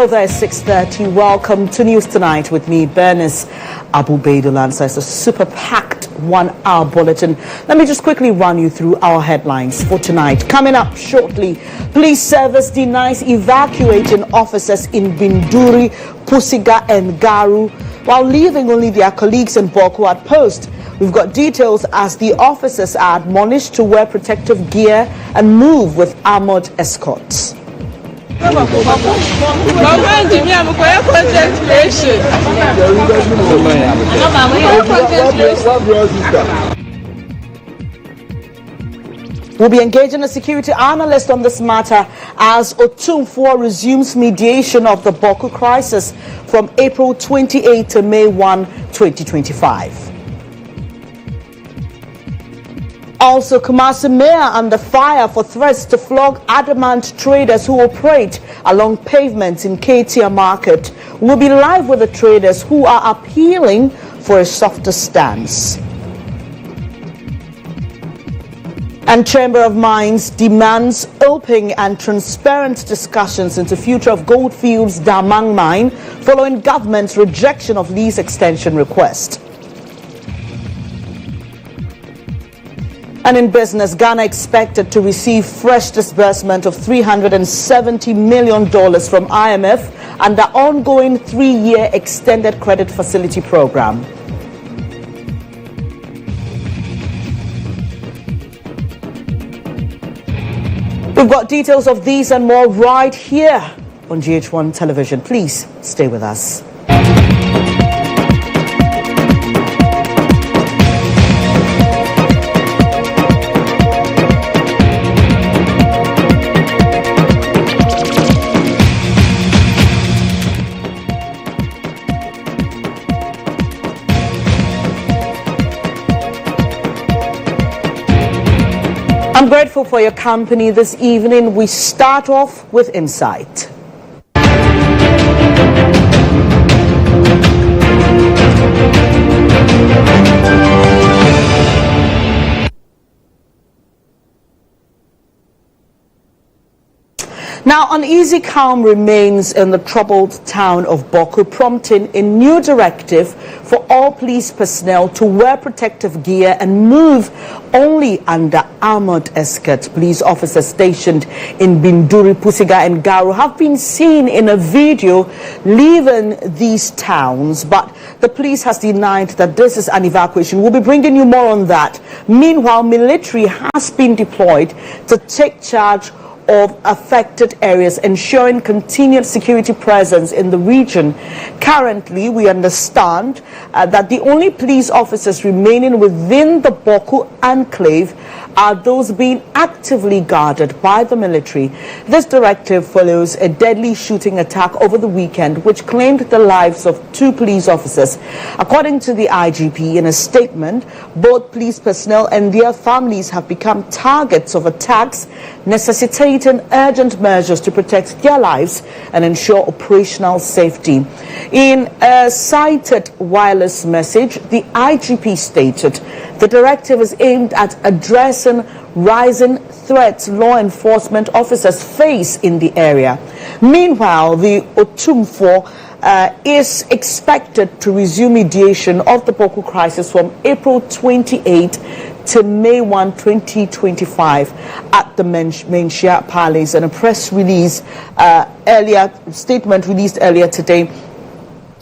Hello there, 6:30. Welcome to News Tonight with me, Bernice. Abu-Baidoo Lansah. It's a super packed 1-hour bulletin. Let me just quickly run you through our headlines for tonight. Coming up shortly, police service denies evacuating officers in Binduri, Pusiga and Garu while leaving only their colleagues in Bawku at post. We've got details as the officers are admonished to wear protective gear and move with armored escorts. We'll be engaging a security analyst on this matter as Otumfuo resumes mediation of the Bawku crisis from April 28 to May 1, 2025. Also, Kumasi Mayor under fire for threats to flog adamant traders who operate along pavements in Ketia Market. We'll be live with the traders who are appealing for a softer stance. And Chamber of Mines demands open and transparent discussions into future of Goldfields Damang mine following government's rejection of lease extension request. And in business, Ghana expected to receive fresh disbursement of $370 million from IMF under ongoing 3-year extended credit facility program. We've got details of these and more right here on GHOne television. Please stay with us. I'm grateful for your company this evening. We start off with Insight. Now, uneasy calm remains in the troubled town of Bawku, prompting a new directive for all police personnel to wear protective gear and move only under armored escorts. Police officers stationed in Binduri, Pusiga and Garu have been seen in a video leaving these towns, but the police has denied that this is an evacuation. We'll be bringing you more on that. Meanwhile, military has been deployed to take charge of affected areas, ensuring continued security presence in the region. Currently, we understand that the only police officers remaining within the Bawku enclave are those being actively guarded by the military. This directive follows a deadly shooting attack over the weekend which claimed the lives of 2 police officers. According to the IGP in a statement, both police personnel and their families have become targets of attacks, necessitating urgent measures to protect their lives and ensure operational safety. In a cited wireless message, the IGP stated the directive is aimed at addressing rising threats law enforcement officers face in the area. Meanwhile, the Otumfuo is expected to resume mediation of the Bawku crisis from April 28 to May 1, 2025 at the Menchia Palace. And a press release statement released earlier today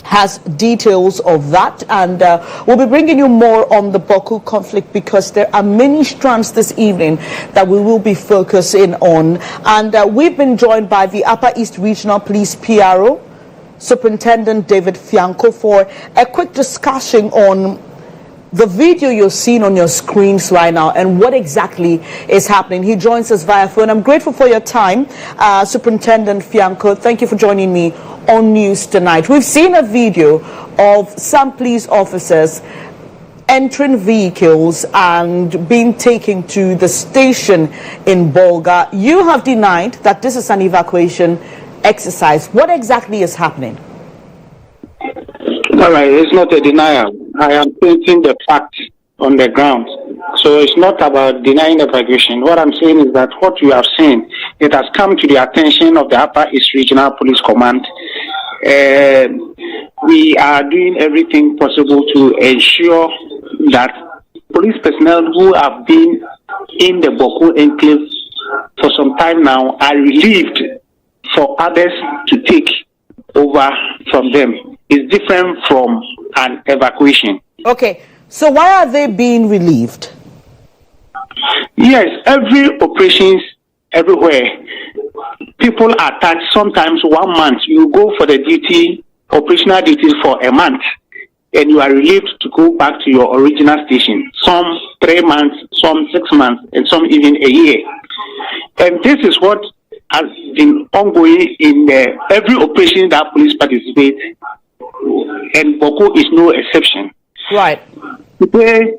has details of that, and we'll be bringing you more on the Bawku conflict because there are many strands this evening that we will be focusing on. And we've been joined by the Upper East Regional Police PRO, Superintendent David Fianco, for a quick discussion on the video you're seeing on your screens right now and what exactly is happening. He joins us via phone. I'm grateful for your time, Superintendent Fianco. Thank you for joining me on News Tonight. We've seen a video of some police officers entering vehicles and being taken to the station in Bolga. You have denied that this is an evacuation exercise. What exactly is happening? All right, it's not a denial. I am painting the facts on the ground. So it's not about denying evacuation. What I'm saying is that what you have seen, it has come to the attention of the Upper East Regional Police Command we are doing everything possible to ensure that police personnel who have been in the Bawku enclave for some time now are relieved for others to take over from them. It's different from an evacuation. Okay, so why are they being relieved? Yes, every operations everywhere, people are taxed. Sometimes 1 month, you go for the duty, operational duties for a month, and you are relieved to go back to your original station. Some 3 months, some 6 months, and some even a year. And this is what has been ongoing in every operation that police participate, and Bawku is no exception. Right. Today,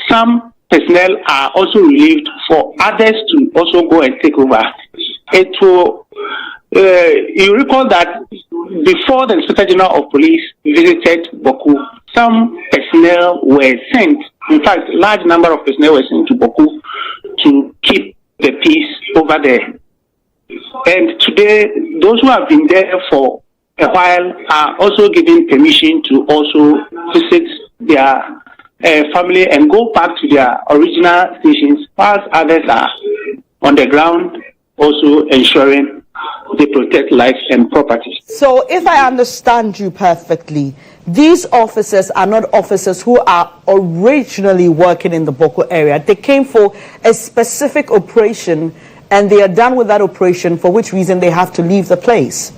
some personnel are also relieved for others to also go and take over. It will, you recall that before the Inspector General of Police visited Bawku, some personnel were sent. In fact, large number of personnel were sent to Bawku to keep the peace over there. And today, those who have been there for a while are also given permission to also visit their family and go back to their original stations, whilst others are on the ground also ensuring they protect lives and property. So if I understand you perfectly, these officers are not officers who are originally working in the Bawku area. They came for a specific operation and they are done with that operation, for which reason they have to leave the place.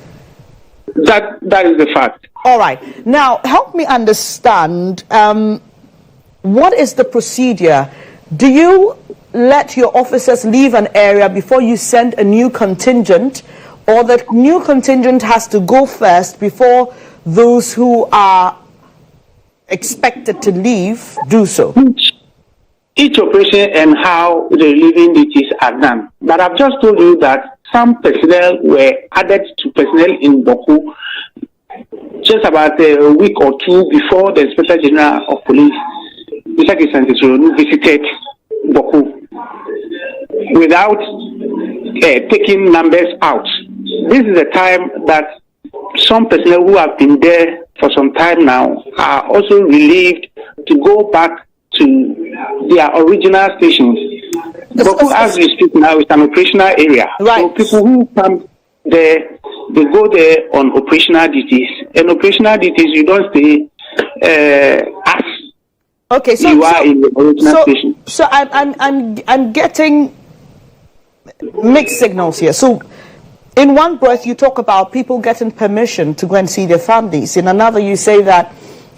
That is the fact. All right. Now, help me understand, what is the procedure? Do you let your officers leave an area before you send a new contingent, or the new contingent has to go first before those who are expected to leave do so? Each operation and how the relieving duties are done. But I've just told you that some personnel were added to personnel in Bawku just about a week or two before the Inspector General of Police visited Bawku without taking numbers out. This is the time that some personnel who have been there for some time now are also relieved to go back to their original stations. Bawku, as we speak now, is an operational area. Right. So people who come there, they go there on operational duties. And operational duties, you don't stay as okay, so you are in the original station. So I'm getting mixed signals here. So in one breath you talk about people getting permission to go and see their families. In another you say that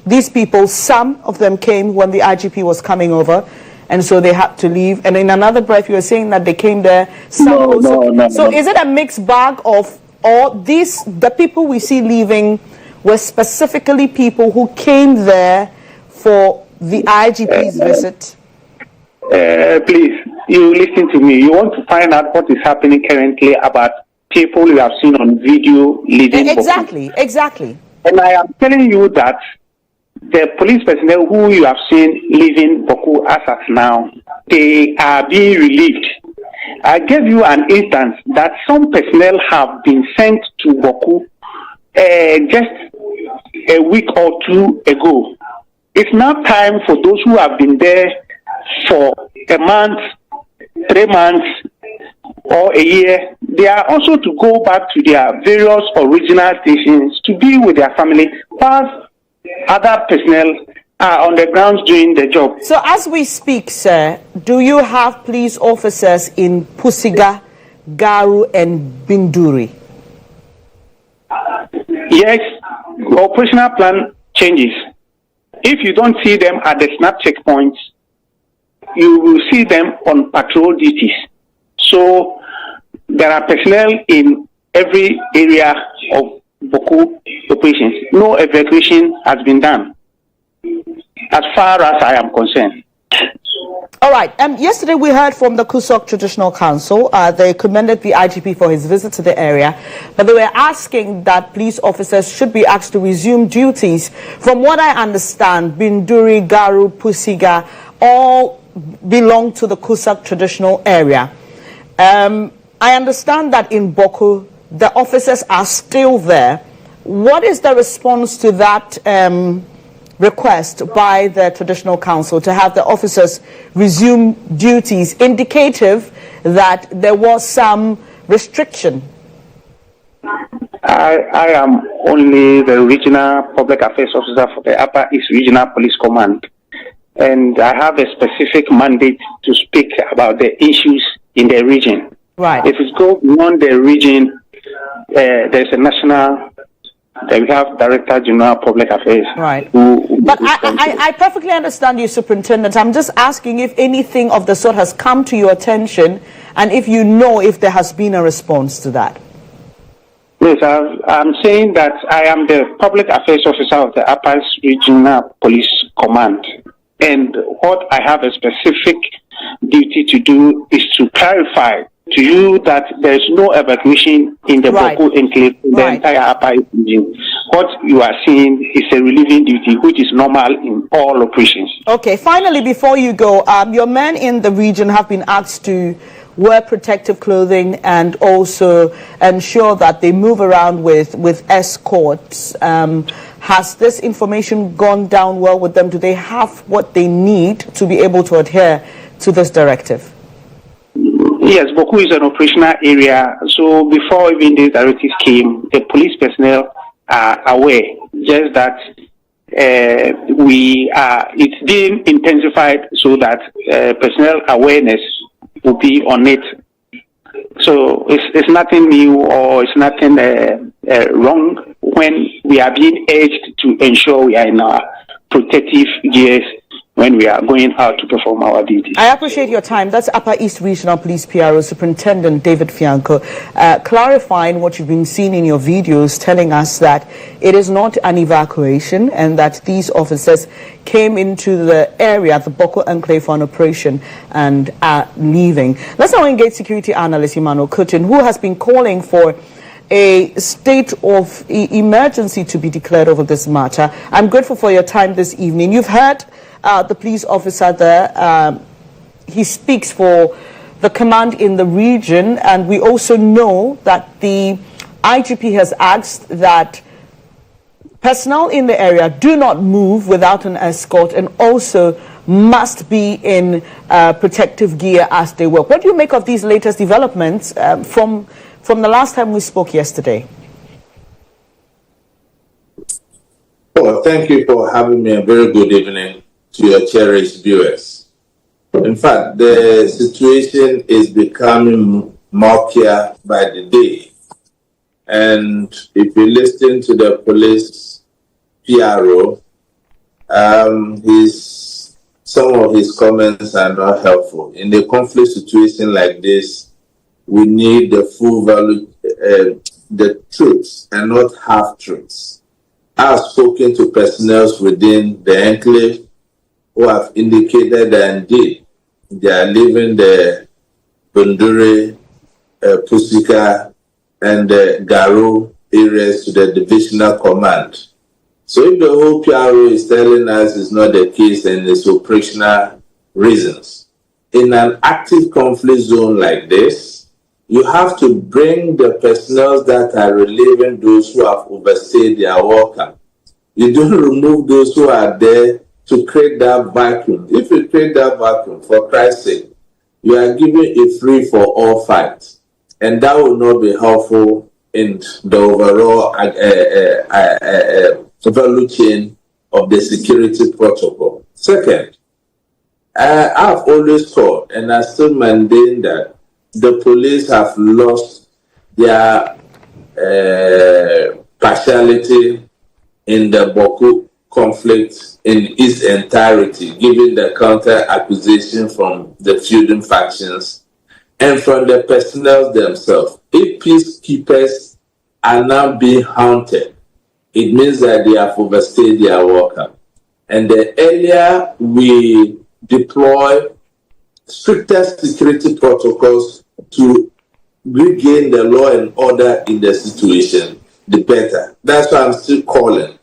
these people, some of them came when the IGP was coming over, and so they had to leave. And in another breath you are saying that they came there. No. So is it a mixed bag of all these? The people we see leaving were specifically people who came there for the IGP's visit? Please, you listen to me. You want to find out what is happening currently about people you have seen on video leaving. Exactly. And I am telling you that the police personnel who you have seen leaving Bawku as of now, they are being relieved. I gave you an instance that some personnel have been sent to Bawku just a week or two ago. It's now time for those who have been there for a month, 3 months, or a year. They are also to go back to their various original stations to be with their family, whilst other personnel are on the grounds doing the job. So as we speak, sir, do you have police officers in Pusiga, Garu, and Binduri? Yes, operational plan changes. If you don't see them at the snap checkpoints, you will see them on patrol duties. So there are personnel in every area of Bawku operations. No evacuation has been done, as far as I am concerned. All right. Yesterday we heard from the Kusok Traditional Council. They commended the IGP for his visit to the area, but they were asking that police officers should be asked to resume duties. From what I understand, Binduri, Garu, Pusiga all belong to the Kusok Traditional area. I understand that in Bawku, the officers are still there. What is the response to that request by the Traditional Council to have the officers resume duties, indicative that there was some restriction? I am only the regional public affairs officer for the Upper East Regional Police Command, and I have a specific mandate to speak about the issues in the region. Right. If it goes beyond the region, there's a national. We have Director General Public Affairs. Right. But I perfectly understand you, Superintendent. I'm just asking if anything of the sort has come to your attention, and if you know if there has been a response to that. Yes, I'm saying that I am the Public Affairs Officer of the Upper Regional Police Command, and what I have a specific duty to do is to clarify to you that there is no evacuation in the Bawku enclave in the entire Upper East region. What you are seeing is a relieving duty, which is normal in all operations. Okay, finally, before you go, your men in the region have been asked to wear protective clothing and also ensure that they move around with escorts. Has this information gone down well with them? Do they have what they need to be able to adhere to this directive? Yes, Bawku is an operational area, so before even these directives came, the police personnel are aware, just that it's being intensified so that personnel awareness will be on it. So it's nothing new or it's nothing wrong when we are being urged to ensure we are in our protective gears when we are going out to perform our duties. I appreciate your time. That's Upper East Regional Police PRO Superintendent David Fianco, clarifying what you've been seeing in your videos, telling us that it is not an evacuation and that these officers came into the area, the Bawku Enclave, for an operation and are leaving. Let's now engage security analyst Emmanuel Kutin, who has been calling for a state of emergency to be declared over this matter. I'm grateful for your time this evening. You've heard the police officer there. He speaks for the command in the region, and we also know that the IGP has asked that personnel in the area do not move without an escort and also must be in protective gear as they work. What do you make of these latest developments from the last time we spoke yesterday? Well, thank you for having me. A very good evening to your cherished viewers. In fact, the situation is becoming murkier by the day. And if you listen to the police PRO, some of his comments are not helpful. In a conflict situation like this, we need the full value, the truths and not half truths. I have spoken to personnel within the enclave who have indicated that indeed they are leaving the Bundure, Pusika, and the Garo areas to the divisional command. So if the whole PRO is telling us it's not the case and it's operational reasons, in an active conflict zone like this, you have to bring the personnel that are relieving those who have overstayed their welcome. You don't remove those who are there to create that vacuum. If you create that vacuum, for Christ's sake, you are giving a free-for-all fight. And that will not be helpful in the overall value chain of the security protocol. Second, I've always thought, and I still maintain that the police have lost their partiality in the Bawku conflict in its entirety, given the counter-accusation from the feuding factions and from the personnel themselves. If peacekeepers are now being haunted, it means that they have overstayed their welcome. And the earlier we deploy stricter security protocols to regain the law and order in the situation, the better. That's why I'm still calling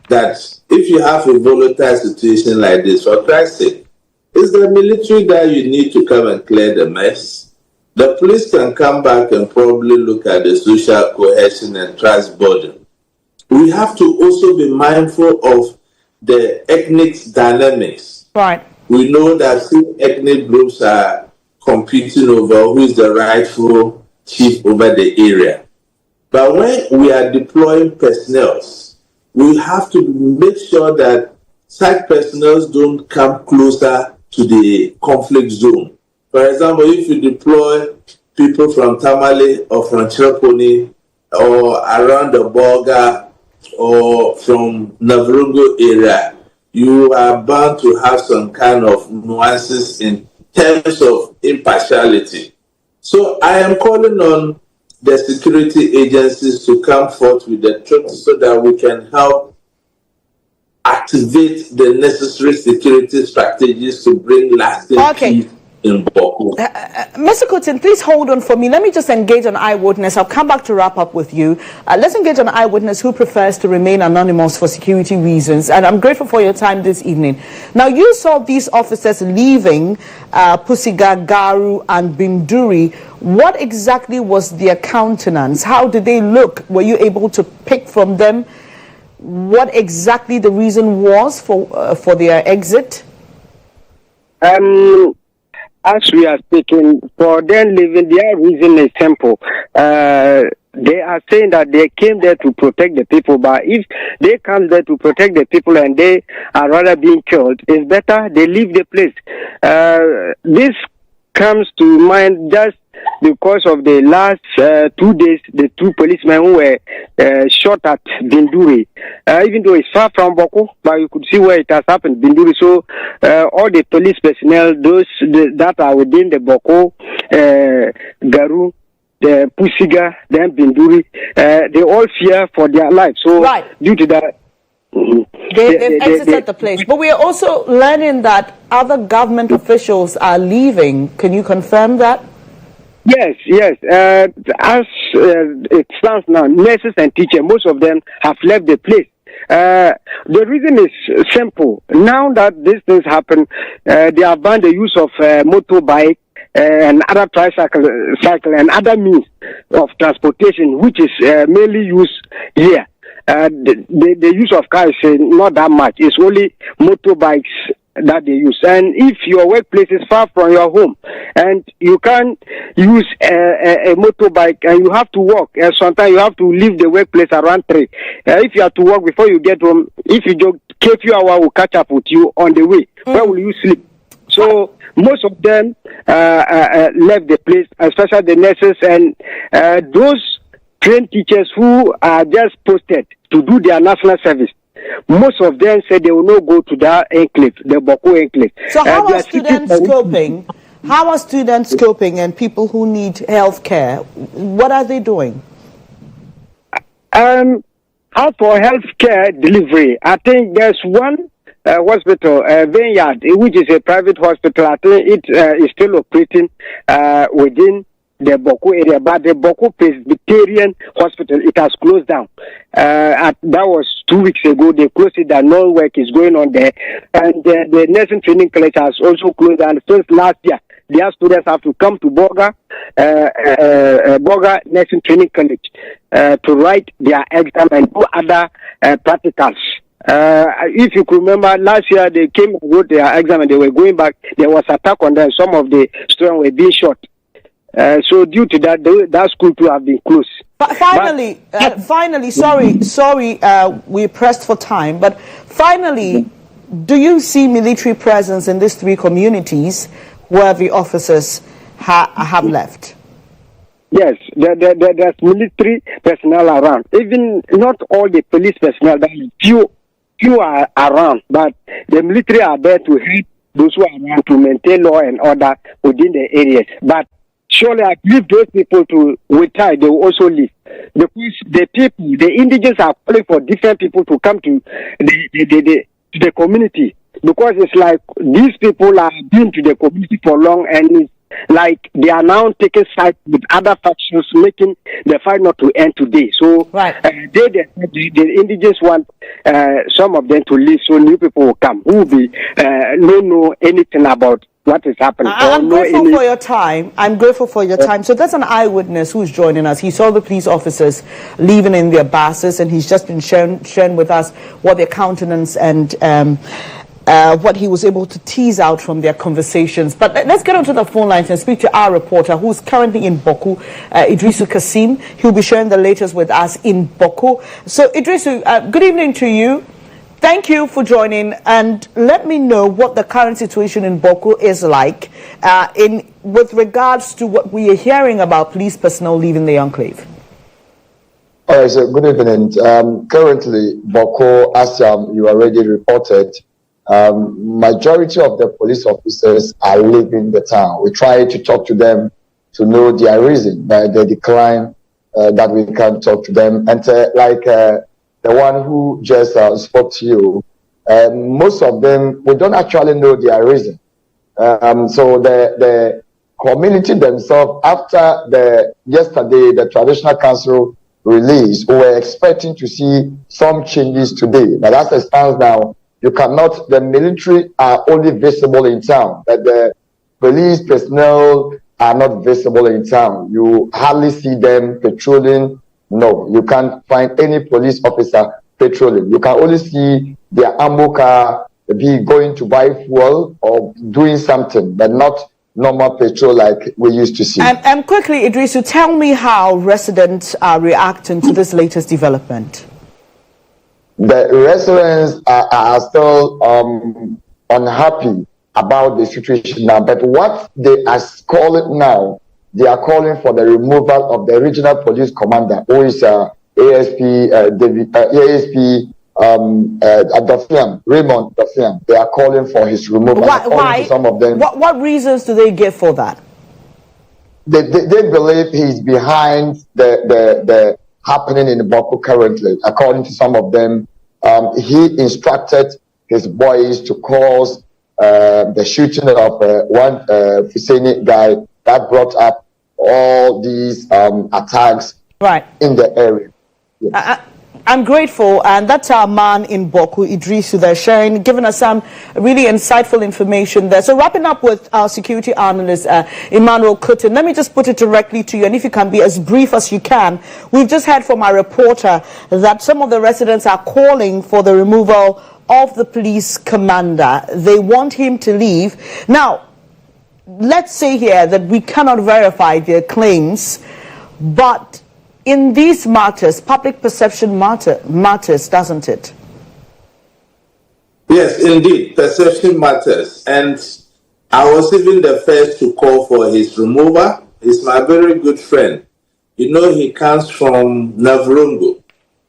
that if you have a volatile situation like this, for Christ's sake, it's the military that you need to come and clear the mess. The police can come back and probably look at the social cohesion and trust burden. we have to also be mindful of the ethnic dynamics. Right. We know that some ethnic groups are competing over who is the rightful chief over the area. But when we are deploying personnel, we have to make sure that such personnel don't come closer to the conflict zone. For example, if you deploy people from Tamale or from Chiraponi or around the Bolga or from Navrungo area, you are bound to have some kind of nuances in terms of impartiality. So I am calling on the security agencies to come forth with the truth so that we can help activate the necessary security strategies to bring lasting peace in Bawku. Mr. Kutin, please hold on for me. Let me just engage an eyewitness. I'll come back to wrap up with you. Let's engage an eyewitness who prefers to remain anonymous for security reasons. And I'm grateful for your time this evening. Now, you saw these officers leaving Pusiga, Garu, and Binduri. What exactly was their countenance? How did they look? Were you able to pick from them what exactly the reason was for their exit? As we are speaking, for them leaving, their reason is simple. They are saying that they came there to protect the people, but if they come there to protect the people and they are rather being killed, it's better they leave the place. This comes to mind just because of the last 2 days, the two policemen who were shot at Binduri. Even though it's far from Bawku, but you could see where it has happened, Binduri. So all the police personnel, that are within the Bawku, Garu, the Pusiga, then Binduri, they all fear for their lives. So due to that, they've exited the place. But we are also learning that other government officials are leaving. Can you confirm that? Yes. As it stands now, nurses and teachers, most of them have left the place. The reason is simple. Now that these things happen, they have banned the use of motorbike and other tricycle and other means of transportation, which is mainly used here. The use of cars is not that much. It's only motorbikes that they use. And if your workplace is far from your home and you can't use a motorbike and you have to walk, sometimes you have to leave the workplace around 3. If you have to walk before you get home, if you just curfew hour will catch up with you on the way, where will you sleep? So most of them left the place, especially the nurses and those trained teachers who are just posted to do their national service. Most of them said they will not go to that enclave, the Bawku enclave. So how are students coping? How are students coping and people who need health care? What are they doing? As for health care delivery, I think there's one hospital, Vineyard, which is a private hospital. I think it is still operating within the Bawku area, but the Bawku Presbyterian Hospital, it has closed down. That was 2 weeks ago. They closed it down. No work is going on there. And the nursing training college has also closed down. Since last year, their students have to come to Boga Nursing Training College to write their exam and do other practicals. If you could remember, last year they came and wrote their exam and they were going back. There was attack on them. Some of the students were being shot. So due to that, that school too have been closed. Finally, sorry, we're pressed for time, but finally, do you see military presence in these 3 communities where the officers have left? Yes, there's military personnel around. Even not all the police personnel, but few are around, but the military are there to help those who are around to maintain law and order within the areas. But surely, I believe those people to retire, they will also leave. Because the indigenous are calling for different people to come to the community. Because it's like these people have been to the community for long and it's like they are now taking sides with other factions, making the fight not to end today. So the indigenous want some of them to leave so new people will come who will be don't know anything about what is happening. I'm grateful for your time. I'm grateful for your time. So that's an eyewitness who's joining us. He saw the police officers leaving in their buses, and he's just been sharing with us what their countenance and what he was able to tease out from their conversations. But let's get onto the phone lines and speak to our reporter who's currently in Bawku, Idrisu Kasim. He'll be sharing the latest with us in Bawku. So Idrisu, good evening to you. Thank you for joining, and let me know what the current situation in Bawku is like with regards to what we are hearing about police personnel leaving the enclave. All right, so good evening. Currently, Bawku, as you already reported, majority of the police officers are leaving the town. We try to talk to them to know their reason, the decline, that we can talk to them. And the one who just spoke to you, most of them, we don't actually know their reason. So the community themselves, after yesterday, the traditional council release, we were expecting to see some changes today. But as it stands now, the military are only visible in town, but the police personnel are not visible in town. You hardly see them patrolling. No, you can't find any police officer patrolling. You can only see their ammo car be going to buy fuel or doing something, but not normal patrol like we used to see. And quickly, Idrisu, tell me how residents are reacting to this latest development. The residents are still unhappy about the situation now, but what they are calling now, they are calling for the removal of the regional police commander, who is ASP Raymond Dafiam. They are calling for his removal. Why? Some of them. What reasons do they give for that? They believe he's behind the happening in Bawku currently. According to some of them, he instructed his boys to cause the shooting of one Fuseni guy that brought up all these attacks in the area. Yes. I'm grateful, and that's our man in Bawku, Idrisu, there, giving us some really insightful information there. So wrapping up with our security analyst, Emmanuel Kutin, let me just put it directly to you, and if you can be as brief as you can. We've just heard from our reporter that some of the residents are calling for the removal of the police commander. They want him to leave. Now, let's say here that we cannot verify their claims, but in these matters, public perception matters, doesn't it? Yes, indeed, perception matters. And I was even the first to call for his removal. He's my very good friend. You know, he comes from Navrungo.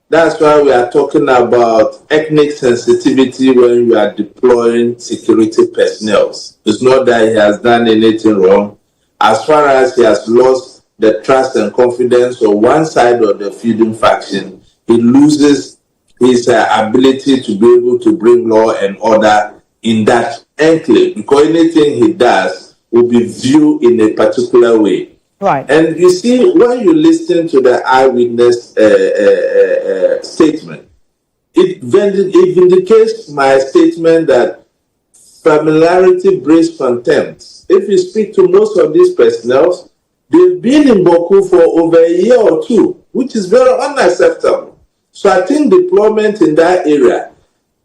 That's why we are talking about ethnic sensitivity when we are deploying security personnel. It's not that he has done anything wrong. As far as he has lost the trust and confidence of one side of the feuding faction, he loses his ability to be able to bring law and order in that enclave, because anything he does will be viewed in a particular way. Right. And you see, when you listen to the eyewitness statement, it vindicates my statement that familiarity breeds contempt. If you speak to most of these personnel, they've been in Bawku for over a year or two, which is very unacceptable. So I think deployment in that area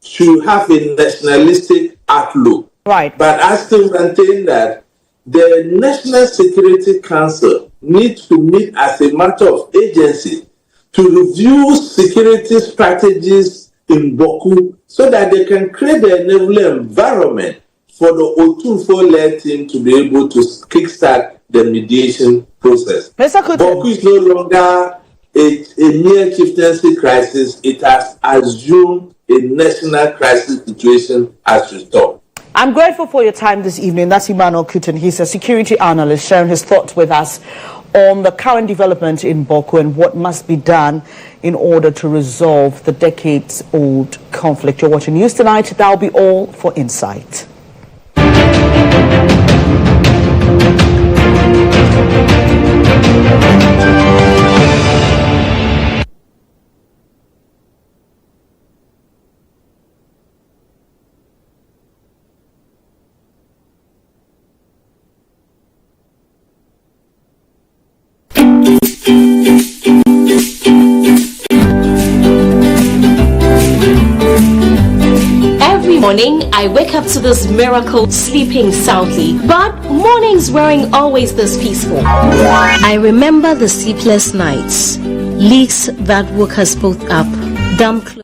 should have a nationalistic outlook. Right. But I still maintain that the National Security Council needs to meet as a matter of agency to review security strategies in Bawku so that they can create the enabling environment for the Otunfo-led team to be able to kickstart the mediation process. Bawku is no longer a mere chieftaincy crisis. It has assumed a national crisis situation as we talk. I'm grateful for your time this evening. That's Emmanuel Kutin. He's a security analyst sharing his thoughts with us on the current development in Bawku and what must be done in order to resolve the decades-old conflict. You're watching News Tonight. That'll be all for Insight. morning, I wake up to this miracle sleeping soundly. But mornings weren't always this peaceful. I remember the sleepless nights, leaks that woke us both up, damp clothes.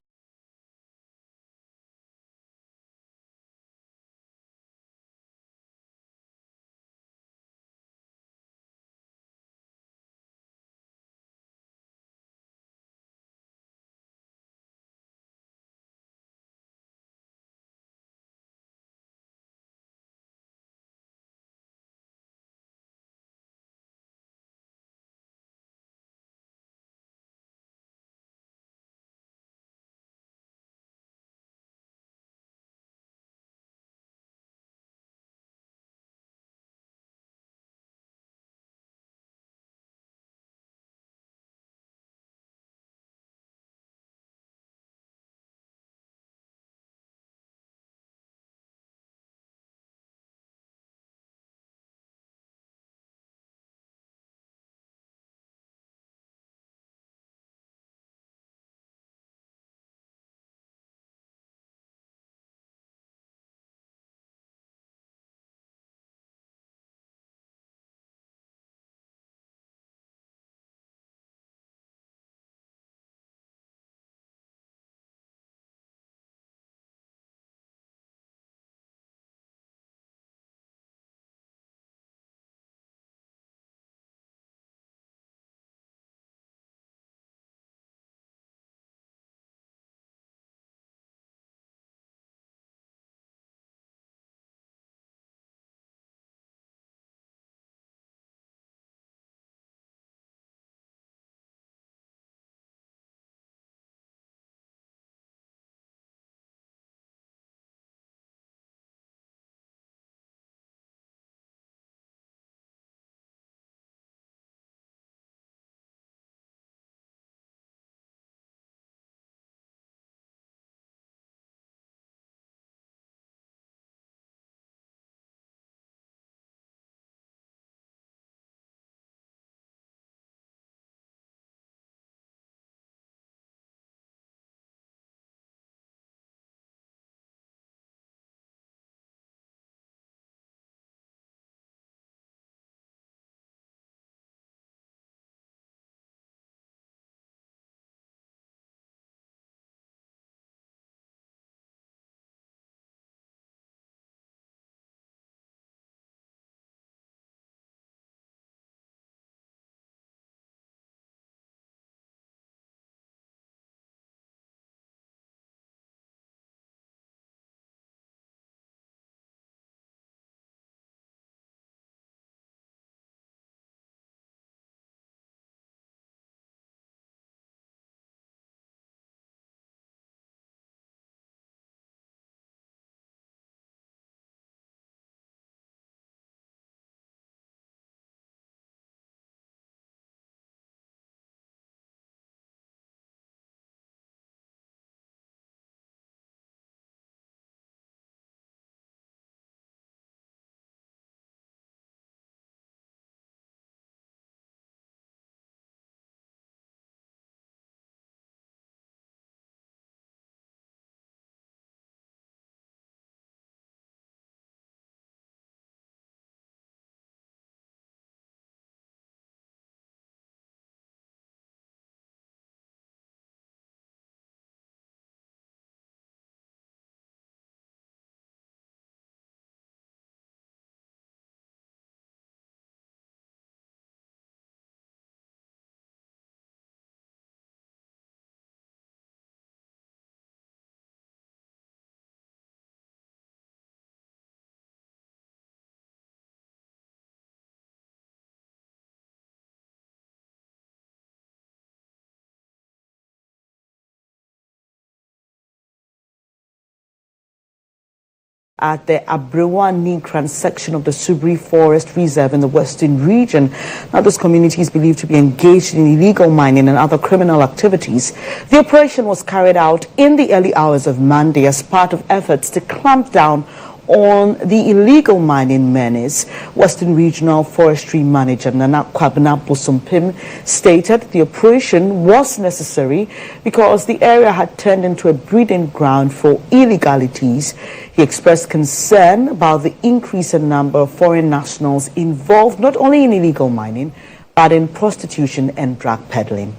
At the Abrewani section of the Subri Forest Reserve in the Western region. Now, this community is believed to be engaged in illegal mining and other criminal activities. The operation was carried out in the early hours of Monday as part of efforts to clamp down on the illegal mining menace. Western Regional Forestry Manager Nana Kwabena Bosompim stated the operation was necessary because the area had turned into a breeding ground for illegalities. He expressed concern about the increase in number of foreign nationals involved not only in illegal mining but in prostitution and drug peddling.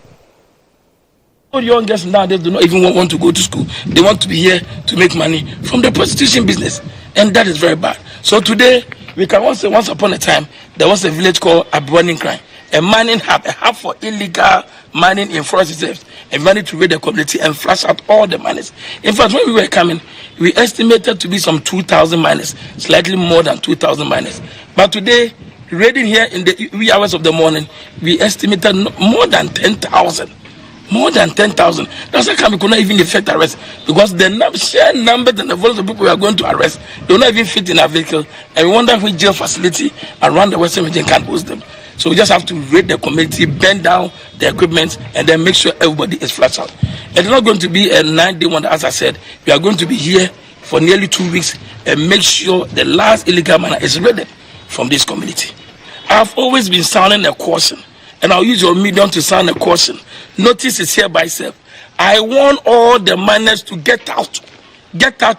Young girls nowadays do not even want to go to school. They want to be here to make money from the prostitution business, and that is very bad. So today, we can once upon a time, there was a village called Abu-Baidoo, a mining hub, a hub for illegal mining in forest reserves, and managed to raid the community and flush out all the miners. In fact, when we were coming, we estimated to be some 2,000 miners, slightly more than 2,000 miners. But today, raiding here in the wee hours of the morning, we estimated more than 10,000. More than 10,000. That's why we could not even effect arrest, because the sheer numbers and the volume of people we are going to arrest, they will not even fit in our vehicle, and we wonder which jail facility around the Western region can host them. So we just have to raid the community, bend down the equipment, and then make sure everybody is flushed out. It's not going to be a 9-day wonder. As I said, we are going to be here for nearly 2 weeks and make sure the last illegal miner is raided from this community. I've always been sounding a caution, and I'll use your medium to sound a caution. Notice is hereby served. I want all the miners to get out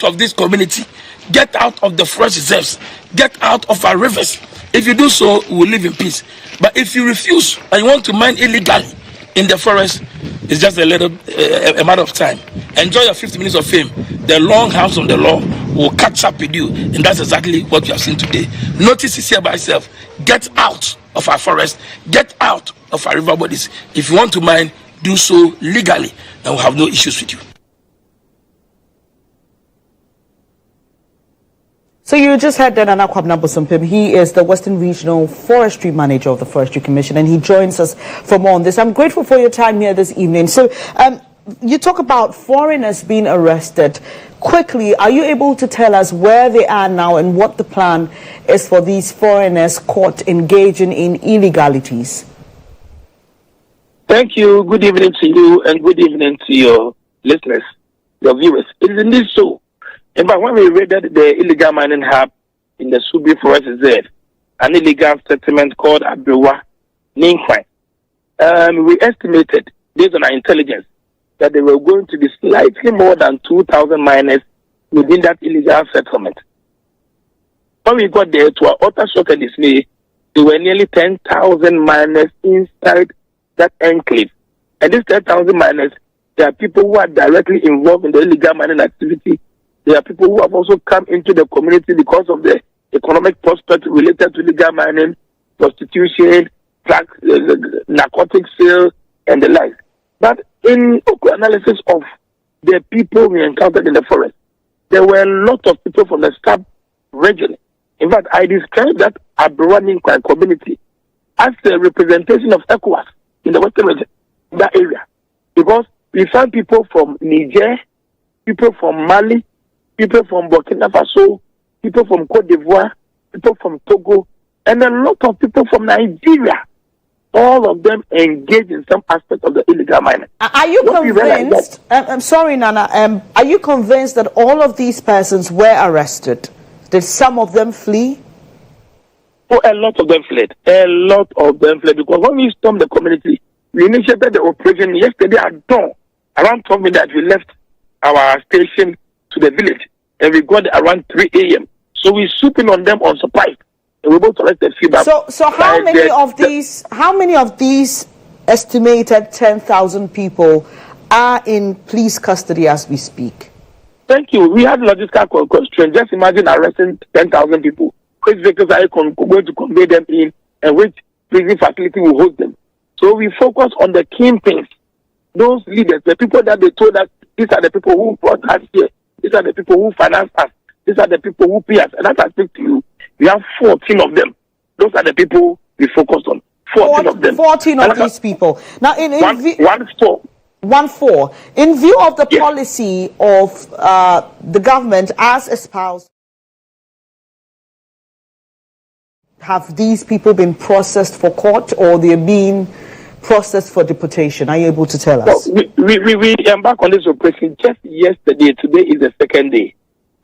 of this community, get out of the forest reserves, get out of our rivers. If you do so, we will live in peace. But if you refuse and you want to mine illegally in the forest, it's just a matter of time. Enjoy your 50 minutes of fame. The long house of the law will catch up with you, and that's exactly what we have seen today. Notice is hereby served. Get out of our forest, get out of our river bodies. If you want to mine, do so legally, and we'll have no issues with you. So you just heard Nana Kwabena Bosompim. He is the Western Regional Forestry Manager of the Forestry Commission, and he joins us for more on this. I'm grateful for your time here this evening. So you talk about foreigners being arrested. Quickly, are you able to tell us where they are now and what the plan is for these foreigners caught engaging in illegalities? Thank you. Good evening to you, and good evening to your listeners, your viewers. It is indeed so. In fact, when we raided the illegal mining hub in the Subi Forest Reserve, an illegal settlement called Abu-Baidoo, we estimated, based on our intelligence, that there were going to be slightly more than 2,000 miners within that illegal settlement. When we got there, to our utter shock and dismay, there were nearly 10,000 miners inside that enclave. And these 10,000 miners, there are people who are directly involved in the illegal mining activity. There are people who have also come into the community because of the economic prospect related to illegal mining, prostitution, drug, narcotics sale, and the like. But in analysis of the people we encountered in the forest, there were a lot of people from the sub-region. In fact, I described that Abu-Baidoo community as a representation of ECOWAS in the Western region, that area. Because we found people from Niger, people from Mali, people from Burkina Faso, people from Cote d'Ivoire, people from Togo, and a lot of people from Nigeria. All of them engage in some aspect of the illegal mining. Are you convinced? I'm sorry, Nana. Are you convinced that all of these persons were arrested? Did some of them flee? Oh, a lot of them fled. A lot of them fled, because when we stormed the community, we initiated the operation yesterday at dawn. Around 12 midnight, we left our station to the village, and we got there around 3 a.m. So we swooped in on them on surprise, and we both collected feedback. So how many of these estimated 10,000 people are in police custody as we speak? Thank you. We had logistical constraints. Just imagine arresting 10,000 people. Which vehicles are you going to convey them in, and which prison facility will host them? So we focus on the kingpins, those leaders, the people that they told us, these are the people who brought us here. These are the people who finance us. These are the people who pay us. And as I speak to you, we have 14 of them. Those are the people we focused on. 14 of them. 14 of these people. Now, One four. In view of the policy of the government as espoused, have these people been processed for court, or they're being processed for deportation? Are you able to tell us? Well, we embarked on this operation just yesterday. Today is the second day.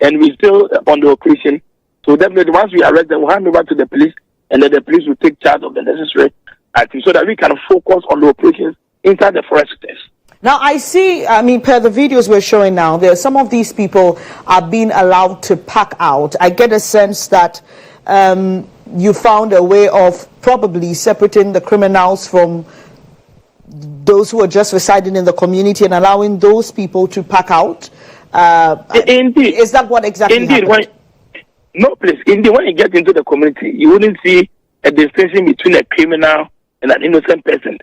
and we're still on the operation. So definitely, once we arrest them, we'll hand over to the police, and then the police will take charge of the necessary actions so that we can focus on the operations inside the forest. Now, I see, per the videos we're showing now, some of these people are being allowed to pack out. I get a sense that you found a way of probably separating the criminals from those who are just residing in the community and allowing those people to pack out. Indeed. Is that what exactly happened? No, please. Indeed, when you get into the community, you wouldn't see a distinction between a criminal and an innocent person.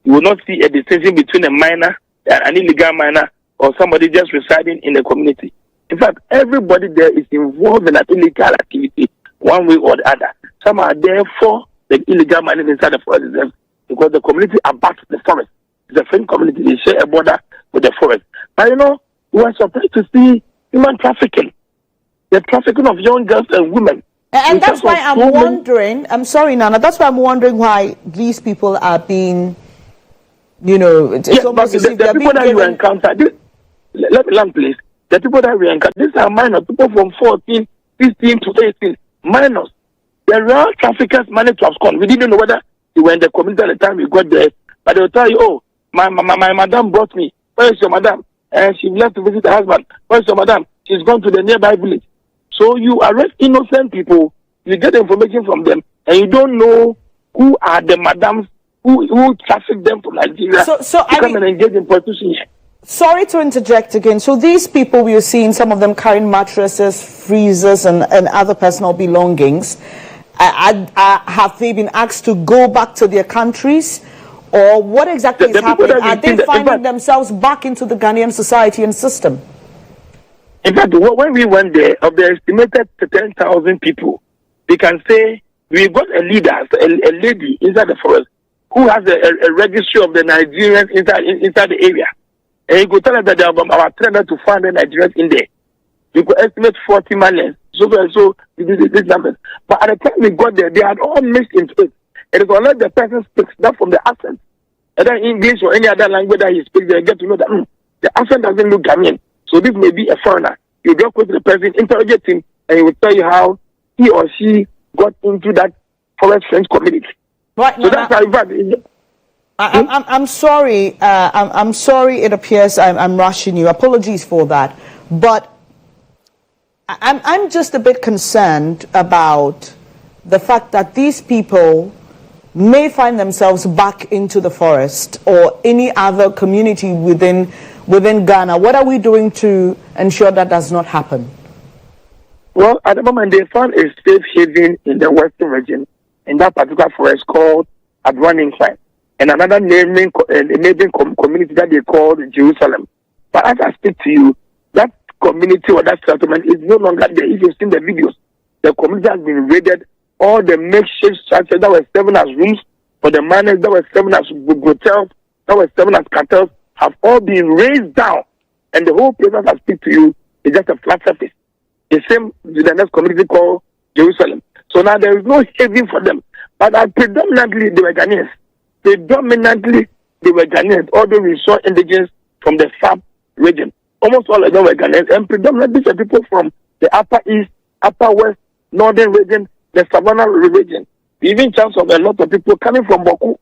You will not see a distinction between a minor, an illegal minor, or somebody just residing in the community. In fact, everybody there is involved in an illegal activity, one way or the other. Some are there for the illegal mining inside the forest because the community abuts the forest. It's a friend community. They share a border with the forest. But we were surprised to see human trafficking, the trafficking of young girls and women. And that's why I'm wondering, I'm sorry, Nana, that's why I'm wondering why these people are being, it's almost as if the people that you encounter, let me land, please. The people that we encounter, these are minors, people from 14, 15 to 18, minors. The real traffickers managed to abscond. We didn't know whether they were in the community at the time we got there, but they'll tell you, oh, my madam brought me. Where is your madam? And she left to visit her husband. Where is your madam? She's gone to the nearby village. So you arrest innocent people, you get information from them, and you don't know who are the madams who traffic them to Nigeria to come and engage in prostitution here. Sorry to interject again. So these people we are seeing, some of them carrying mattresses, freezers, and other personal belongings, have they been asked to go back to their countries? Or what exactly is happening? Are they finding themselves back into the Ghanaian society and system? In fact, when we went there, of the estimated 10,000 people, we can say we got a leader, a lady inside the forest, who has a registry of the Nigerians inside the area. And you could tell us that there are about 300 to 400 Nigerians in there. You could estimate 40 million. So this numbers. But at the time we got there, they had all mixed into it. And it's unless the person speaks that from the accent, either English or any other language that he speaks, they get to know that the accent doesn't look Ghanaian. So this may be a foreigner. You go to the person, interrogate him, and he will tell you how he or she got into that forest French community. Right. So that's how I'm sorry. I'm sorry. It appears I'm rushing you. Apologies for that. But I'm just a bit concerned about the fact that these people may find themselves back into the forest or any other community within Ghana. What are we doing to ensure that does not happen? Well, at the moment, they found a safe haven in the western region, in that particular forest called Abu-Baidoo, and another neighboring community that they call Jerusalem. But as I speak to you, that community or that settlement is no longer there. If you've seen the videos, the community has been raided. All the makeshift structures that were serving as rooms for the miners, that were serving as hotels, that were serving as cartels, have all been raised down. And the whole place, as I speak to you, is just a flat surface. The same with the next community called Jerusalem. So now there is no haven for them. But predominantly they were Ghanaians. Although we saw indigenous from the South region. Almost all of them were Ghanaians. And predominantly these are people from the Upper East, Upper West, Northern region, the Savannah region. Even chance of a lot of people coming from Bawku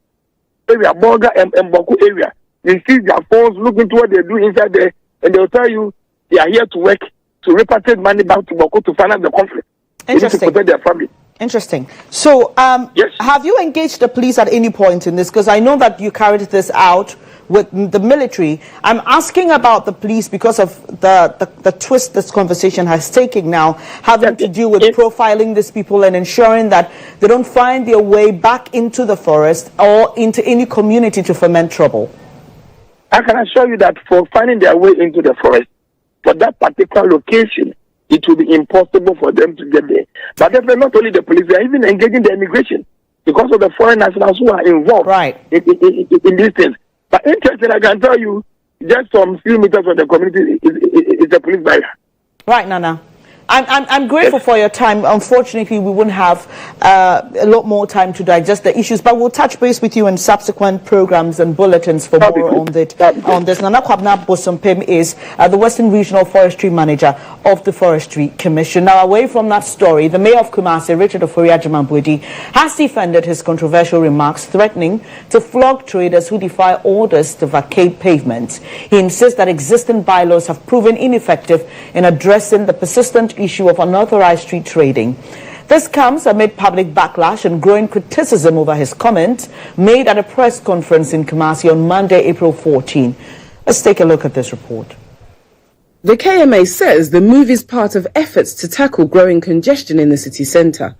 area, Bolga and Bawku area. They see their phones, look into what they do inside there, and they'll tell you they are here to work, to repatriate money back to Bawku to finance the conflict. Interesting. To protect their family. Interesting. So, yes. Have you engaged the police at any point in this? Because I know that you carried this out with the military. I'm asking about the police because of the twist this conversation has taken now, having to do with profiling these people and ensuring that they don't find their way back into the forest or into any community to foment trouble. I can assure you that for finding their way into the forest, for that particular location, it will be impossible for them to get there. But definitely not only the police, they are even engaging the immigration because of the foreign nationals who are involved in these things. But interesting, I can tell you, just some few meters from the community is the police barrier. Right, Nana. I'm grateful for your time. Unfortunately, we wouldn't have a lot more time to digest the issues, but we'll touch base with you in subsequent programs and bulletins for more on this. Nana Kwabna Bosompem is the Western Regional Forestry Manager of the Forestry Commission. Now, away from that story, the Mayor of Kumasi, Richard Ofori-Agyemang-Boadi, has defended his controversial remarks threatening to flog traders who defy orders to vacate pavements. He insists that existing bylaws have proven ineffective in addressing the persistent issue of unauthorized street trading. This comes amid public backlash and growing criticism over his comments made at a press conference in Kumasi on Monday, April 14. Let's take a look at this report. The KMA says the move is part of efforts to tackle growing congestion in the city centre,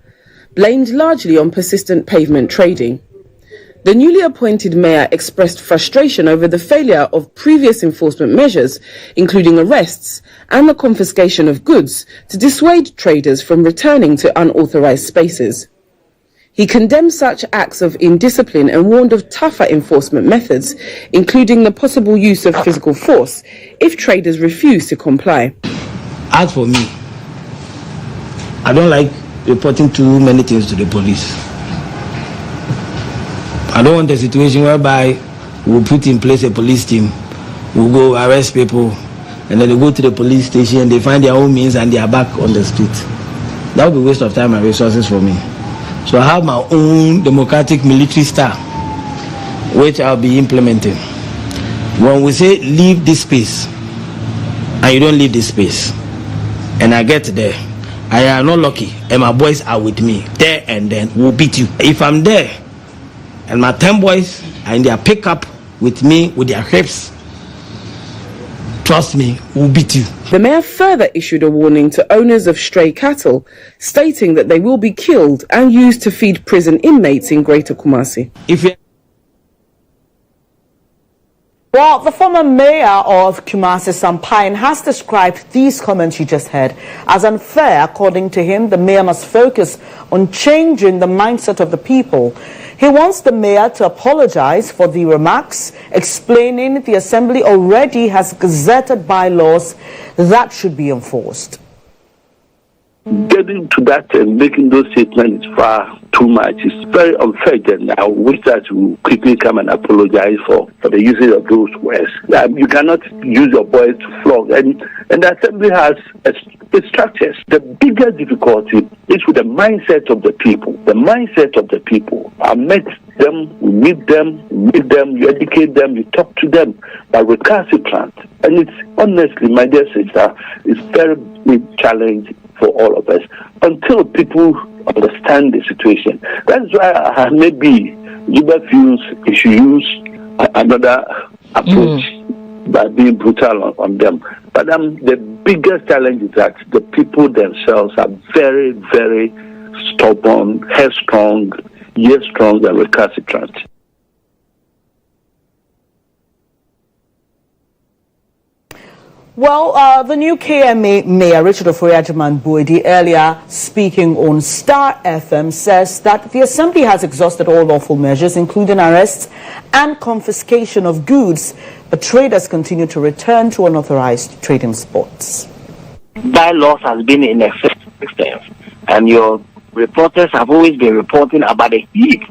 blamed largely on persistent pavement trading. The newly appointed mayor expressed frustration over the failure of previous enforcement measures, including arrests and the confiscation of goods, to dissuade traders from returning to unauthorized spaces. He condemned such acts of indiscipline and warned of tougher enforcement methods, including the possible use of physical force if traders refuse to comply. As for me, I don't like reporting too many things to the police. I don't want a situation whereby we'll put in place a police team, we'll go arrest people, and then they go to the police station and they find their own means and they are back on the street. That would be a waste of time and resources for me. So I have my own democratic military style, which I'll be implementing. When we say leave this space, and you don't leave this space, and I get there, I am not lucky, and my boys are with me, there and then, we'll beat you. If I'm there, and my 10 boys are in their pickup with me, with their hips, trust me, we'll beat you. The mayor further issued a warning to owners of stray cattle, stating that they will be killed and used to feed prison inmates in Greater Kumasi. Well, the former mayor of Kumasi, Sampain, has described these comments you just heard as unfair. According to him, the mayor must focus on changing the mindset of the people. He wants the mayor to apologize for the remarks, explaining the assembly already has gazetted bylaws that should be enforced. Getting to that and making those statements is far too much. It's very unfair. And I wish that you quickly come and apologize for the usage of those words. You cannot use your voice to flog. And the assembly has its structures. The biggest difficulty is with the mindset of the people. The mindset of the people. I met them, we meet them, you educate them, you talk to them, but recalcitrant. And it's honestly, my dear sister, it's very big challenge for all of us until people understand the situation. That's why maybe Juba feels he should use another approach by being brutal on them. But the biggest challenge is that the people themselves are very, very stubborn, headstrong, yet strong and recalcitrant. Well, the new KMA mayor, Richard Ofori-Agyemang-Boadi, earlier speaking on Star FM, says that the assembly has exhausted all lawful measures, including arrests and confiscation of goods, but traders continue to return to unauthorized trading spots. Bylaws has been in existence, and your reporters have always been reporting about a heap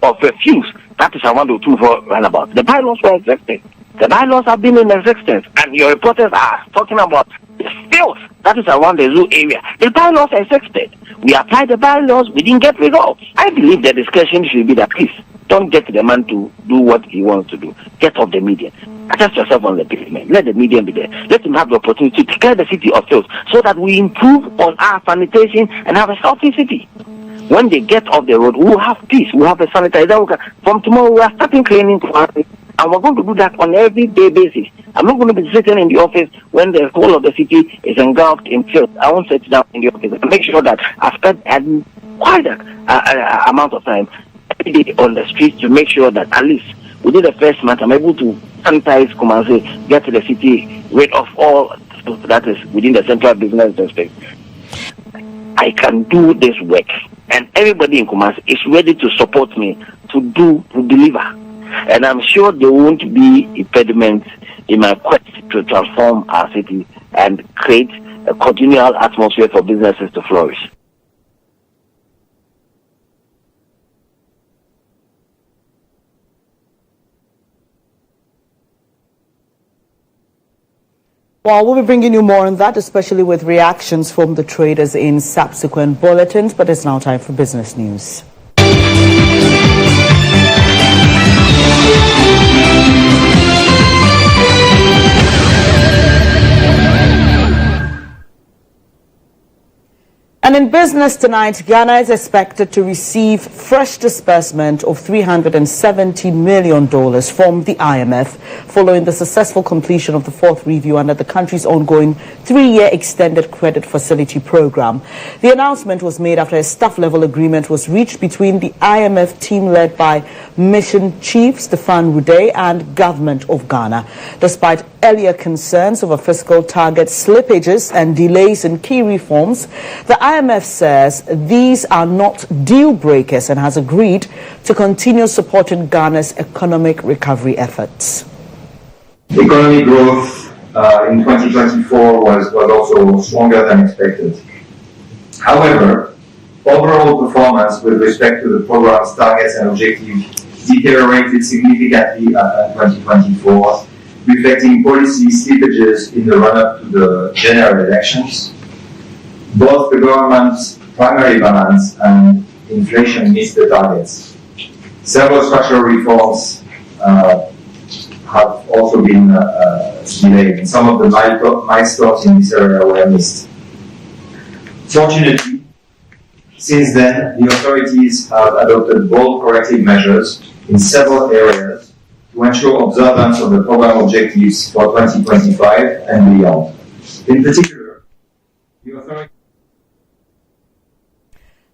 of refuse. That is I want to run about. The bylaws were existing. The bylaws have been in existence, and your reporters are talking about the filth that is around the zoo area. The bylaws existed. We applied the bylaws, we didn't get results. I believe the discussion should be that, please, don't get the man to do what he wants to do. Get off the median. Attach yourself on the pavement. Let the median be there. Let him have the opportunity to clear the city of filth so that we improve on our sanitation and have a healthy city. When they get off the road, we will have peace. We will have a sanitizer. From tomorrow, we are starting cleaning Kumasi. And we're going to do that on an everyday basis. I'm not going to be sitting in the office when the whole of the city is engulfed in filth. I won't sit down in the office and make sure that I spend quite an amount of time every day on the streets to make sure that at least within the first month I'm able to sanitize Kumasi, get to the city, rid of all that is within the central business district. I can do this work, and everybody in Kumasi is ready to support me to deliver. And I'm sure there won't be impediments in my quest to transform our city and create a congenial atmosphere for businesses to flourish. Well, we'll be bringing you more on that, especially with reactions from the traders in subsequent bulletins. But it's now time for business news. And in business tonight, Ghana is expected to receive fresh disbursement of $370 million from the IMF following the successful completion of the fourth review under the country's ongoing 3-year extended credit facility program. The announcement was made after a staff-level agreement was reached between the IMF team led by Mission Chief Stefan Rude and Government of Ghana. Despite earlier concerns over fiscal target slippages and delays in key reforms, the IMF says these are not deal breakers and has agreed to continue supporting Ghana's economic recovery efforts. Economic growth in 2024 was also stronger than expected. However, overall performance with respect to the program's targets and objectives deteriorated significantly in 2024, reflecting policy slippages in the run-up to the general elections. Both the government's primary balance and inflation missed the targets. Several structural reforms have also been delayed, and some of the milestones in this area were missed. Fortunately, since then, the authorities have adopted bold corrective measures in several areas to ensure observance of the program objectives for 2025 and beyond. In particular, the authorities.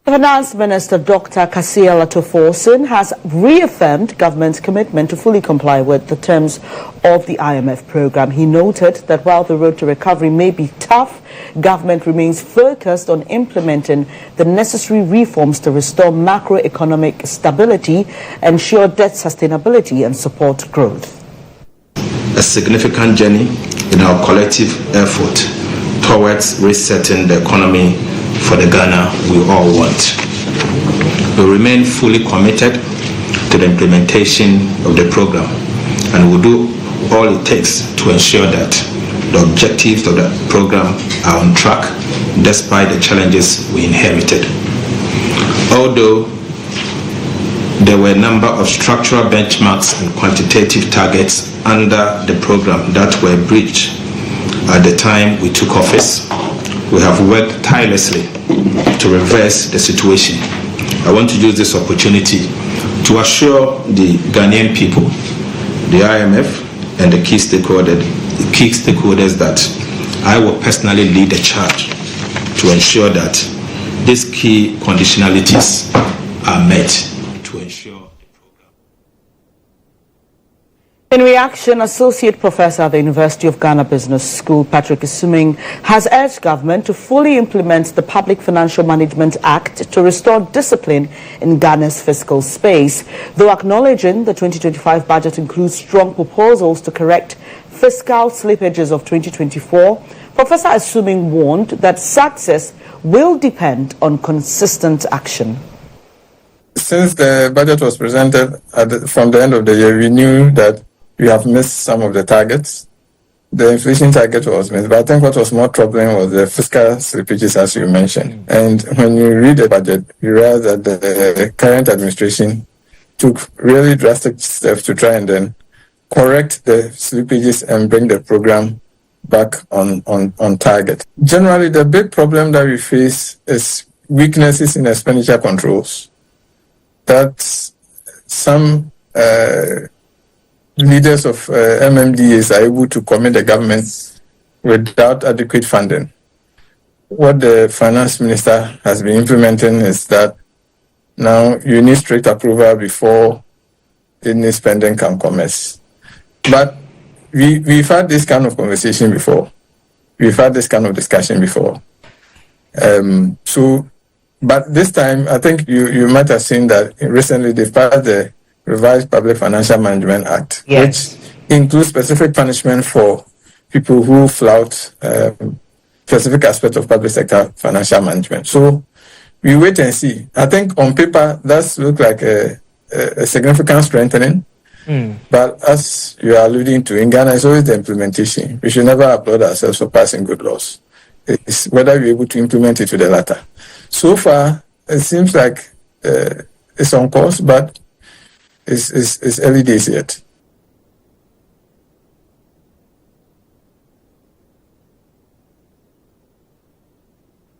The Finance Minister, Dr. Kasia Latoforsen, has reaffirmed government's commitment to fully comply with the terms of the IMF program. He noted that while the road to recovery may be tough, government remains focused on implementing the necessary reforms to restore macroeconomic stability, ensure debt sustainability, and support growth. A significant journey in our collective effort towards resetting the economy for the Ghana we all want. We remain fully committed to the implementation of the program and will do all it takes to ensure that the objectives of the program are on track despite the challenges we inherited. Although there were a number of structural benchmarks and quantitative targets under the program that were breached at the time we took office, we have worked tirelessly to reverse the situation. I want to use this opportunity to assure the Ghanaian people, the IMF, and the key stakeholders that I will personally lead the charge to ensure that these key conditionalities are met to ensure. In reaction, Associate Professor at the University of Ghana Business School, Patrick Isuming, has urged government to fully implement the Public Financial Management Act to restore discipline in Ghana's fiscal space. Though acknowledging the 2025 budget includes strong proposals to correct fiscal slippages of 2024, Professor Isuming warned that success will depend on consistent action. Since the budget was presented from the end of the year, we knew that we have missed some of the targets. The inflation target was missed, but I think what was more troubling was the fiscal slippages, as you mentioned. And when you read the budget, you realize that the current administration took really drastic steps to try and then correct the slippages and bring the program back on target. Generally, the big problem that we face is weaknesses in expenditure controls. That some leaders of MMDAs are able to commit the government without adequate funding. What the finance minister has been implementing is that now you need strict approval before any spending can commence. But we've had this kind of conversation before. We've had this kind of discussion before. But this time, I think you might have seen that recently they've passed the Revised Public Financial Management Act, yes, which includes specific punishment for people who flout specific aspect of public sector financial management. So we wait and see. I think on paper, that looks like a significant strengthening. But as you are alluding to, in Ghana, it's always the implementation. We should never applaud ourselves for passing good laws. It's whether we're able to implement it to the latter. So far, it seems like it's on course, but it's early days yet.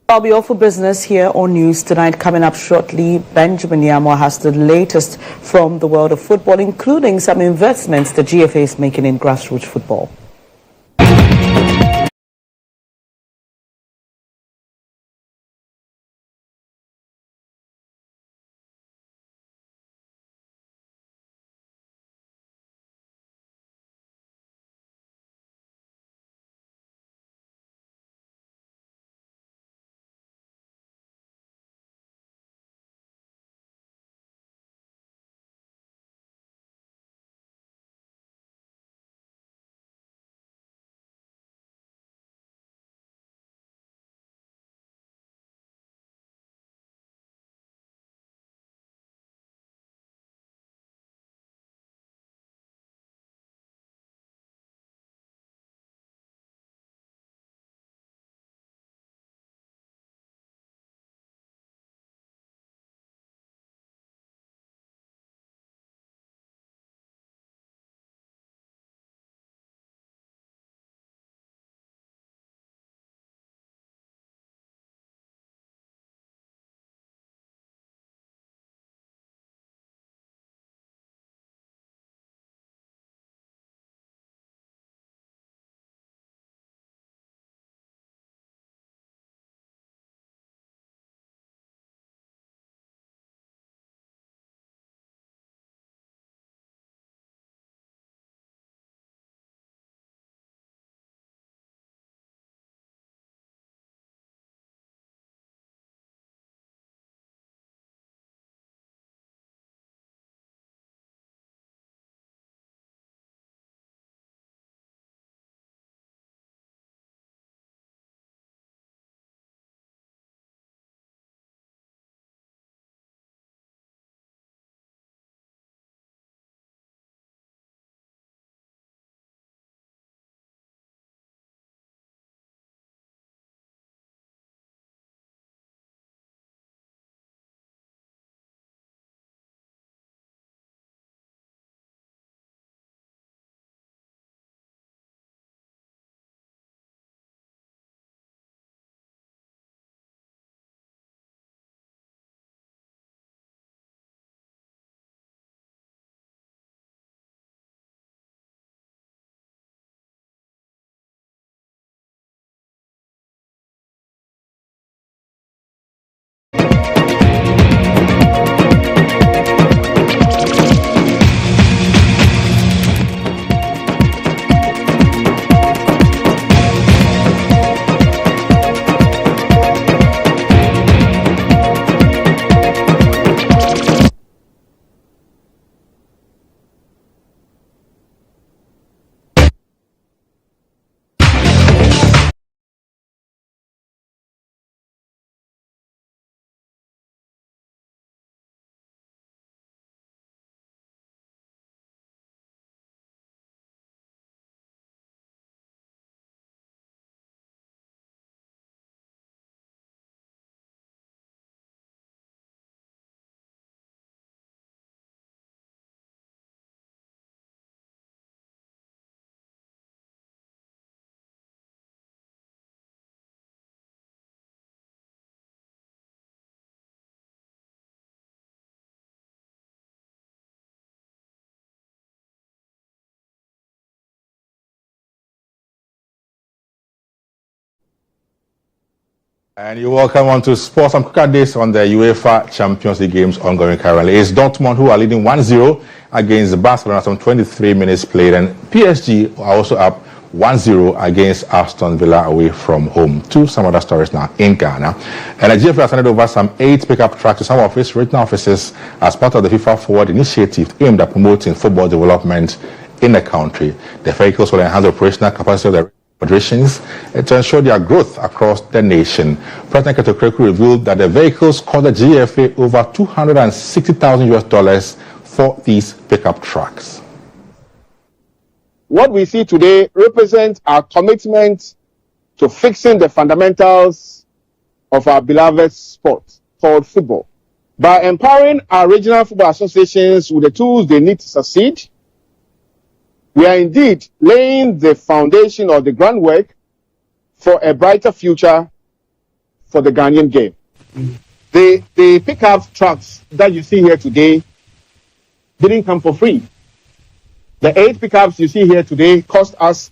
I'll be off for business here on News Tonight. Coming up shortly, Benjamin Yamo has the latest from the world of football, including some investments the GFA is making in grassroots football. And you're welcome on to Sports. I'm quick at this on the UEFA Champions League games ongoing currently. It's Dortmund who are leading 1-0 against Barcelona, some 23 minutes played, and PSG are also up 1-0 against Aston Villa away from home. To some other stories now in Ghana. And the GFA has handed over some 8 pickup trucks to some of its regional offices as part of the FIFA Forward initiative aimed at promoting football development in the country. The vehicles will enhance the operational capacity of the federations to ensure their growth across the nation. President Ketokreku revealed that the vehicles cost the GFA over $260,000 for these pickup trucks. What we see today represents our commitment to fixing the fundamentals of our beloved sport called football. By empowering our regional football associations with the tools they need to succeed, we are indeed laying the foundation or the groundwork for a brighter future for the Ghanaian game. The pickup trucks that you see here today didn't come for free. The 8 pickups you see here today cost us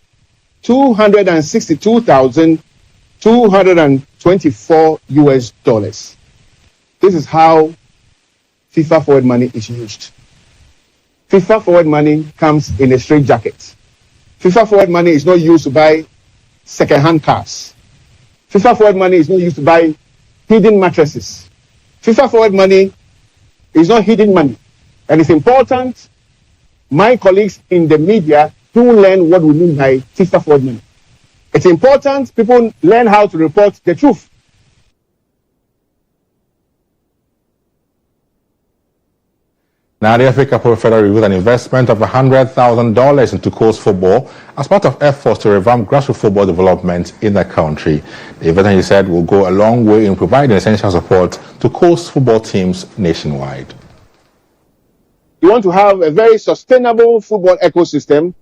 $262,224. This is how FIFA forward money is used. FIFA forward money comes in a straight jacket. FIFA forward money is not used to buy second-hand cars. FIFA forward money is not used to buy hidden mattresses. FIFA forward money is not hidden money. And it's important my colleagues in the media do learn what we mean by FIFA forward money. It's important people learn how to report the truth. Now, the Africa Pro Federal revealed an investment of $100,000 into coast football as part of efforts to revamp grassroots football development in the country. The investment, he said, will go a long way in providing essential support to coast football teams nationwide. You want to have a very sustainable football ecosystem,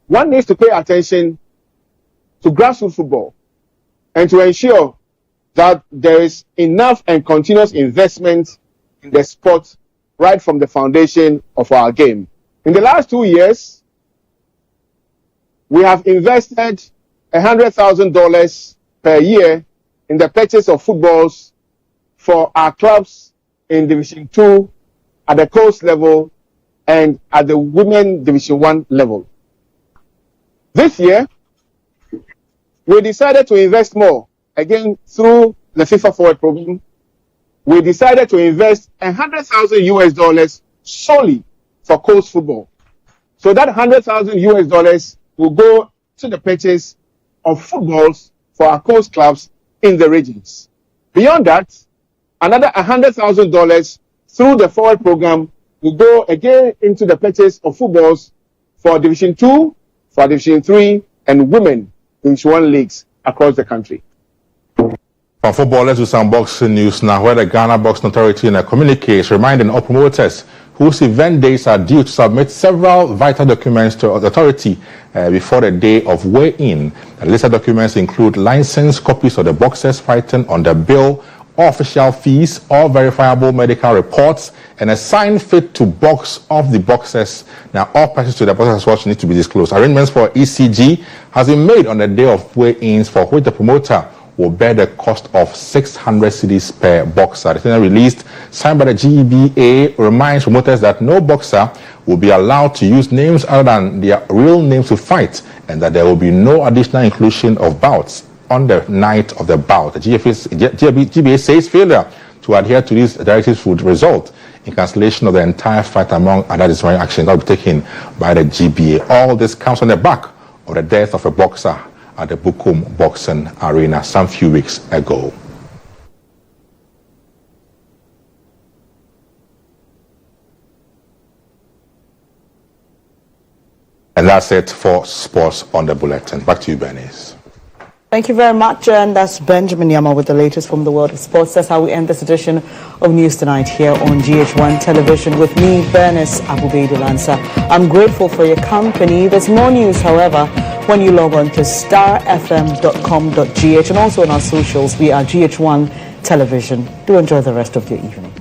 one needs to pay attention to grassroots football and to ensure that there is enough and continuous investment in the sport right from the foundation of our game. In the last 2 years, we have invested $100,000 per year in the purchase of footballs for our clubs in Division 2, at the coast level, and at the Women Division 1 level. This year, we decided to invest more, again, through the FIFA Forward program. We decided to invest $100,000 solely for coast football. So that $100,000 will go to the purchase of footballs for our coast clubs in the regions. Beyond that, another $100,000 through the Forward program will go again into the purchase of footballs for Division 2, for Division 3, and Women Division 1 leagues across the country. From football, let's do some boxing news now, where the Ghana Boxing Authority in a communique is reminding all promoters whose event dates are due to submit several vital documents to the authority before the day of weigh-in. The listed documents include license, copies of the boxers fighting on the bill, all official fees, all verifiable medical reports, and a signed fit to box of the boxers. Now, all prices to the boxers as well need to be disclosed. Arrangements for ECG has been made on the day of weigh-ins, for which the promoter will bear the cost of 600 cedis per boxer. The thing released, signed by the GBA, reminds promoters that no boxer will be allowed to use names other than their real names to fight, and that there will be no additional inclusion of bouts on the night of the bout. The GBA says failure to adhere to these directives would result in cancellation of the entire fight, among other disciplinary actions that will be taken by the GBA. All this comes on the back of the death of a boxer at the Bukum Boxing Arena some few weeks ago. And that's it for sports on the bulletin. Back to you, Bernice. Thank you very much, and that's Benjamin Yama with the latest from the world of sports. That's how we end this edition of News Tonight here on GHOne Television with me, Bernice, Abu-Baidoo, Lansah. I'm grateful for your company. There's more news, however, when you log on to starfm.com.gh, and also on our socials, we are GHOne Television. Do enjoy the rest of your evening.